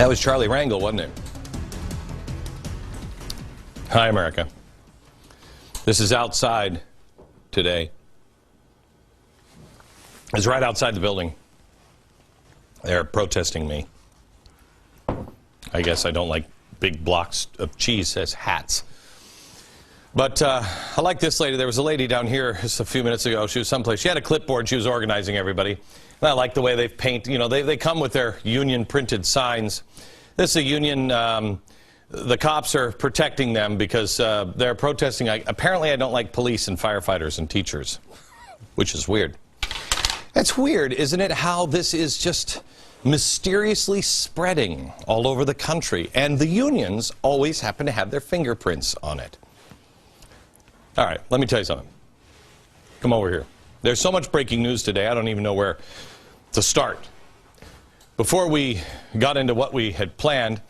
That was Charlie Rangel, wasn't it? Hi, America. This is outside today. It's right outside the building. They're protesting me. I guess I don't like big blocks of cheese as hats. But I like this lady. There was a lady down here just a few minutes ago. She was someplace. She had a clipboard. She was organizing everybody. And I like the way they've painted. You know, they come with their union printed signs. This is a union. The cops are protecting them because they're protesting. Apparently, I don't like police and firefighters and teachers, which is weird. It's weird, isn't it, how this is just mysteriously spreading all over the country. And the unions always happen to have their fingerprints on it. All right, let me tell you something. Come over here. There's so much breaking news today, I don't even know where to start. Before we got into what we had planned,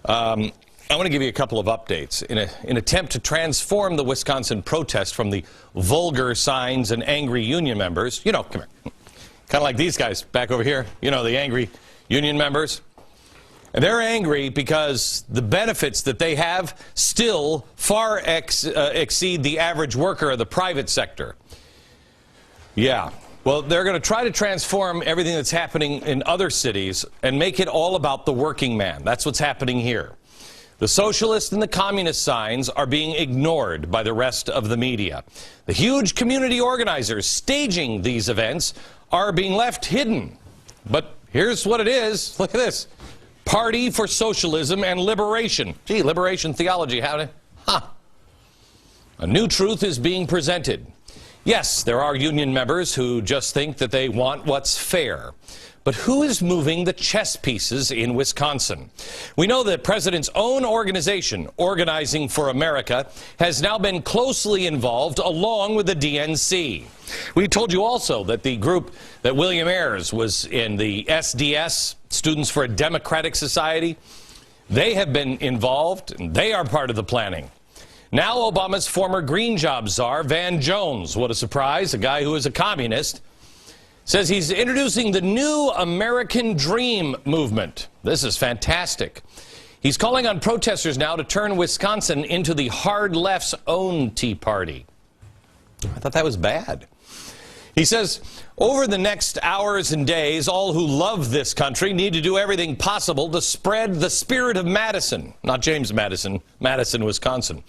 I want to give you a couple of updates. In an attempt to transform the Wisconsin protest from the vulgar signs and angry union members, you know, come here, kind of like these guys back over here, you know, the angry union members. And they're angry because the benefits that they have still far exceed the average worker of the private sector. Yeah. Well, they're going to try to transform everything that's happening in other cities and make it all about the working man. That's what's happening here. The socialist and the communist signs are being ignored by the rest of the media. The huge community organizers staging these events are being left hidden. But here's what it is. Look at this. Party for Socialism and Liberation. Gee, liberation theology, A new truth is being presented. Yes, there are union members who just think that they want what's fair. But who is moving the chess pieces in Wisconsin? We know that the president's own organization, Organizing for America, has now been closely involved along with the DNC. We told you also that the group that William Ayers was in, the SDS, Students for a Democratic Society, they have been involved, and they are part of the planning. Now Obama's former green job czar, Van Jones, what a surprise, a guy who is a communist, says he's introducing the new American Dream movement. This is fantastic. He's calling on protesters now to turn Wisconsin into the hard left's own Tea Party. I thought that was bad. He says, over the next hours and days, all who love this country need to do everything possible to spread the spirit of Madison, not James Madison, Madison, Wisconsin,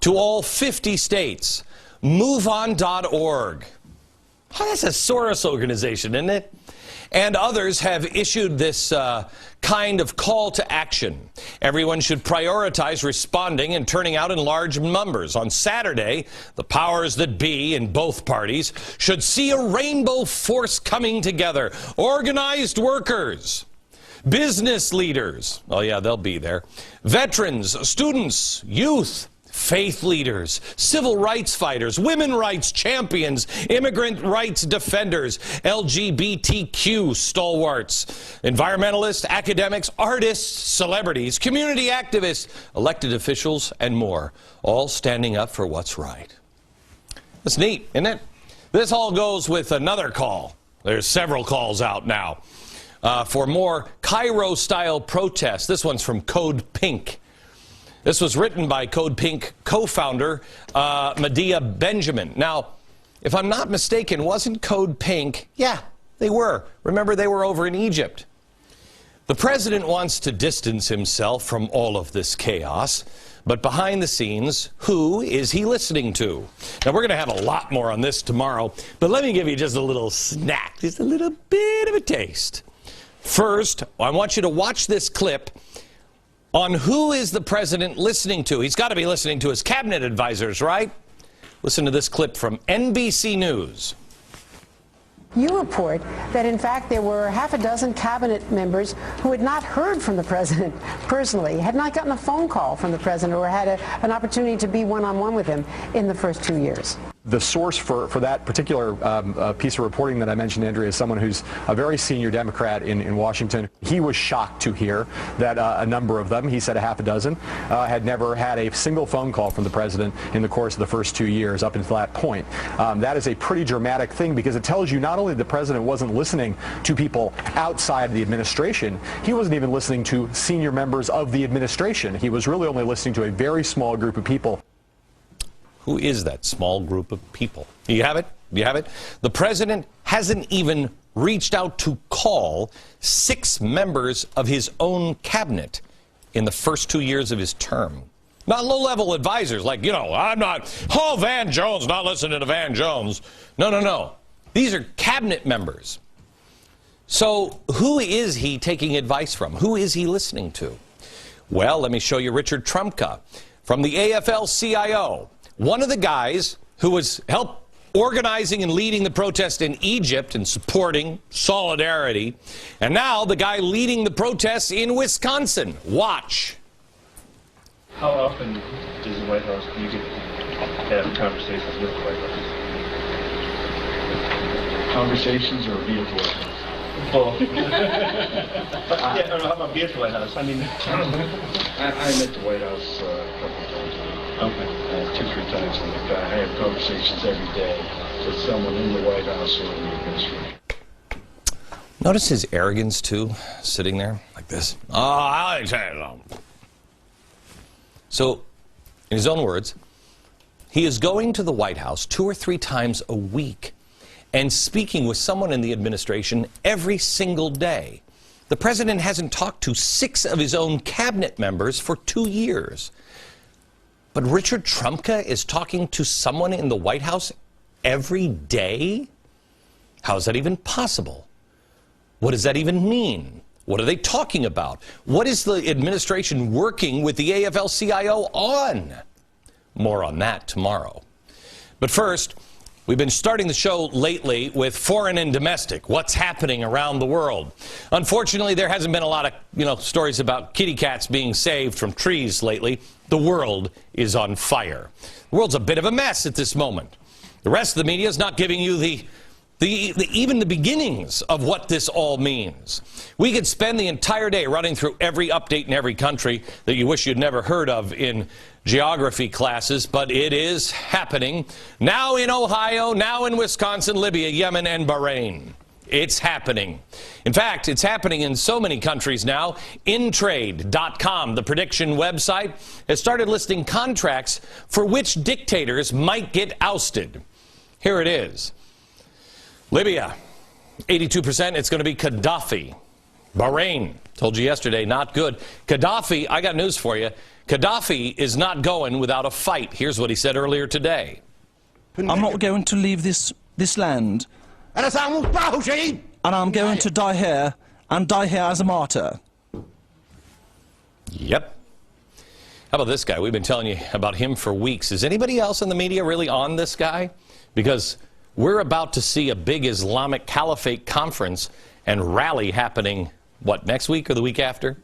to all 50 states. MoveOn.org. Oh, that's a Soros organization, isn't it? And others have issued this kind of call to action. Everyone should prioritize responding and turning out in large numbers. On Saturday, the powers that be in both parties should see a rainbow force coming together. Organized workers, business leaders, oh yeah, they'll be there, veterans, students, youth, faith leaders, civil rights fighters, women rights champions, immigrant rights defenders, LGBTQ stalwarts, environmentalists, academics, artists, celebrities, community activists, elected officials, and more, all standing up for what's right. That's neat, isn't it? This all goes with another call. There's several calls out now for more Cairo-style protests. This one's from Code Pink. This was written by Code Pink co-founder Medea Benjamin. Now, if I'm not mistaken, wasn't Code Pink? Yeah, they were. Remember, they were over in Egypt. The president wants to distance himself from all of this chaos, but behind the scenes, who is he listening to? Now, we're going to have a lot more on this tomorrow, but let me give you just a little snack, just a little bit of a taste. First, I want you to watch this clip on who is the president listening to. He's got to be listening to his cabinet advisors, right? Listen to this clip from NBC News. You report that, in fact, there were half a dozen cabinet members who had not heard from the president personally, had not gotten a phone call from the president, or had an opportunity to be one-on-one with him in the first 2 years. The source for that particular piece of reporting that I mentioned, Andrea, is someone who's a very senior Democrat in Washington. He was shocked to hear that a number of them, he said a half a dozen, had never had a single phone call from the president in the course of the first 2 years up until that point. That is a pretty dramatic thing because it tells you not only the president wasn't listening to people outside the administration, he wasn't even listening to senior members of the administration. He was really only listening to a very small group of people. Who is that small group of people? You have it? You have it? The president hasn't even reached out to call 6 members of his own cabinet in the first 2 years of his term. Not low-level advisors like, Van Jones, not listening to Van Jones. No. These are cabinet members. So who is he taking advice from? Who is he listening to? Well, let me show you Richard Trumka from the AFL-CIO. One of the guys who was helped organizing and leading the protest in Egypt and supporting solidarity, and now the guy leading the protests in Wisconsin. Watch. How often does the White House, do you get to have conversations with the White House? Conversations or via the White House? Both. How about via the White House? I mean, I'm at the White House a couple of times a week. Okay. 2-3 times a week. I have conversations every day with someone in the White House or in the administration. Notice his arrogance, too, sitting there like this. So, in his own words, he is going to the White House 2 or 3 times a week and speaking with someone in the administration every single day. The president hasn't talked to 6 of his own cabinet members for 2 years. But Richard Trumka is talking to someone in the White House every day? How is that even possible? What does that even mean? What are they talking about? What is the administration working with the AFL-CIO on? More on that tomorrow. But first, we've been starting the show lately with foreign and domestic, what's happening around the world. Unfortunately, there hasn't been a lot of, stories about kitty cats being saved from trees lately. The world is on fire. The world's a bit of a mess at this moment. The rest of the media is not giving you even the beginnings of what this all means. We could spend the entire day running through every update in every country that you wish you'd never heard of in geography classes, but it is happening. Now in Ohio, now in Wisconsin, Libya, Yemen, and Bahrain. It's happening. In fact, it's happening in so many countries now. Intrade.com, the prediction website, has started listing contracts for which dictators might get ousted. Here it is. Libya, 82%, it's going to be Gaddafi. Bahrain, told you yesterday, not good. Gaddafi, I got news for you. Gaddafi is not going without a fight. Here's what he said earlier today. I'm not going to leave this land. And I'm going to die here, and die here as a martyr. Yep. How about this guy? We've been telling you about him for weeks. Is anybody else in the media really on this guy? Because we're about to see a big Islamic Caliphate conference and rally happening, next week or the week after?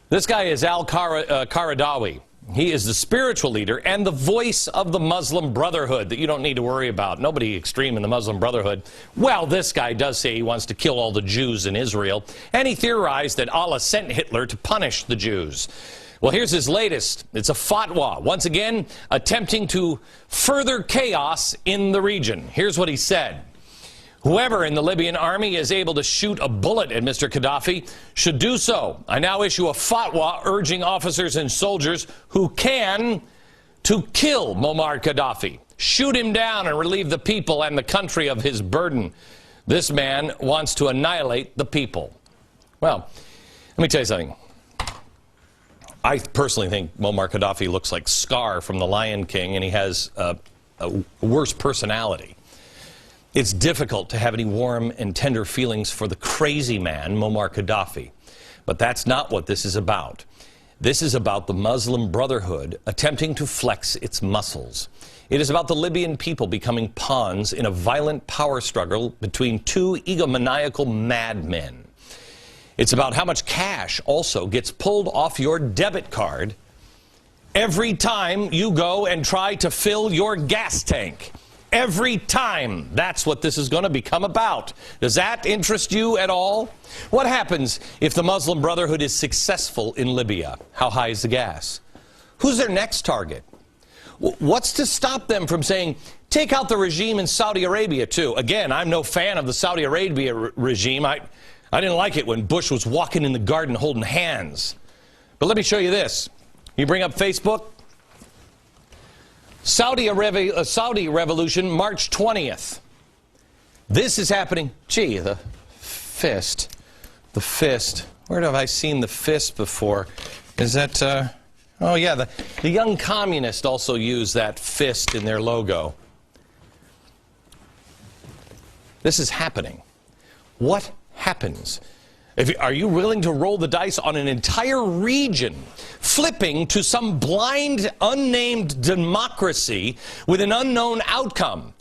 This guy is al-Qaradawi. He is the spiritual leader and the voice of the Muslim Brotherhood that you don't need to worry about. Nobody extreme in the Muslim Brotherhood. Well, this guy does say he wants to kill all the Jews in Israel, and he theorized that Allah sent Hitler to punish the Jews. Well, here's his latest. It's a fatwa, once again attempting to further chaos in the region. Here's what he said. Whoever in the Libyan army is able to shoot a bullet at Mr. Gaddafi should do so. I now issue a fatwa urging officers and soldiers who can to kill Muammar Gaddafi. Shoot him down and relieve the people and the country of his burden. This man wants to annihilate the people. Well, let me tell you something. I personally think Muammar Gaddafi looks like Scar from The Lion King, and he has a worse personality. It's difficult to have any warm and tender feelings for the crazy man, Muammar Gaddafi. But that's not what this is about. This is about the Muslim Brotherhood attempting to flex its muscles. It is about the Libyan people becoming pawns in a violent power struggle between 2 egomaniacal madmen. It's about how much cash also gets pulled off your debit card every time you go and try to fill your gas tank. every time. That's what this is going to become about. Does that interest you at all? What happens if the Muslim Brotherhood is successful in Libya? How high is the gas? Who's their next target? What's to stop them from saying, take out the regime in Saudi Arabia, too? Again, I'm no fan of the Saudi Arabia regime. I didn't like it when Bush was walking in the garden holding hands. But let me show you this. You bring up Facebook. Saudi Revolution, March 20th. This is happening. Gee, the fist. The fist. Where have I seen the fist before? Is that... oh, yeah, the Young Communist also used that fist in their logo. This is happening. What happens? Are you willing to roll the dice on an entire region, flipping to some blind, unnamed democracy with an unknown outcome?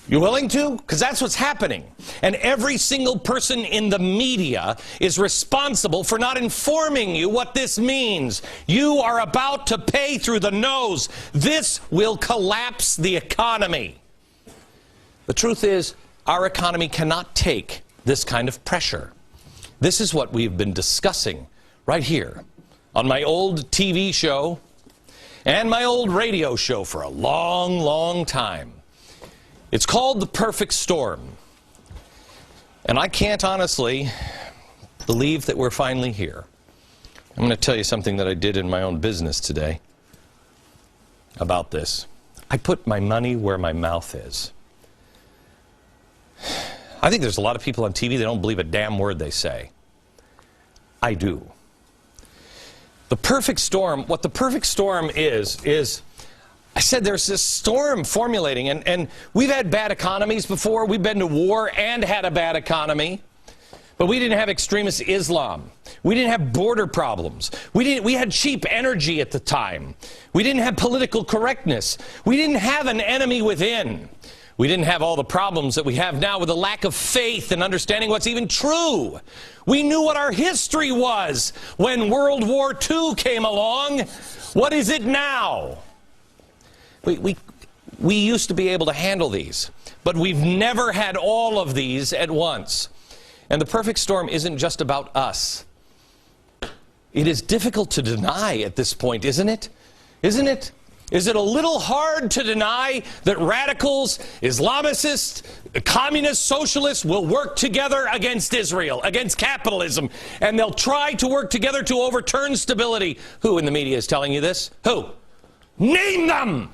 You willing to? Because that's what's happening. And every single person in the media is responsible for not informing you what this means. You are about to pay through the nose. This will collapse the economy. The truth is, our economy cannot take this kind of pressure. This is what we've been discussing right here on my old TV show and my old radio show for a long, long time. It's called The Perfect Storm. And I can't honestly believe that we're finally here. I'm going to tell you something that I did in my own business today about this. I put my money where my mouth is. I think there's a lot of people on TV that don't believe a damn word they say. I do. The perfect storm, what the perfect storm is I said there's this storm formulating, and we've had bad economies before. We've been to war and had a bad economy. But we didn't have extremist Islam. We didn't have border problems. We had cheap energy at the time. We didn't have political correctness. We didn't have an enemy within. We didn't have all the problems that we have now with a lack of faith and understanding what's even true. We knew what our history was when World War II came along. What is it now? We used to be able to handle these, but we've never had all of these at once. And the perfect storm isn't just about us. It is difficult to deny at this point, isn't it? Isn't it? Is it a little hard to deny that radicals, Islamists, communists, socialists will work together against Israel, against capitalism, and they'll try to work together to overturn stability? Who in the media is telling you this? Who? Name them!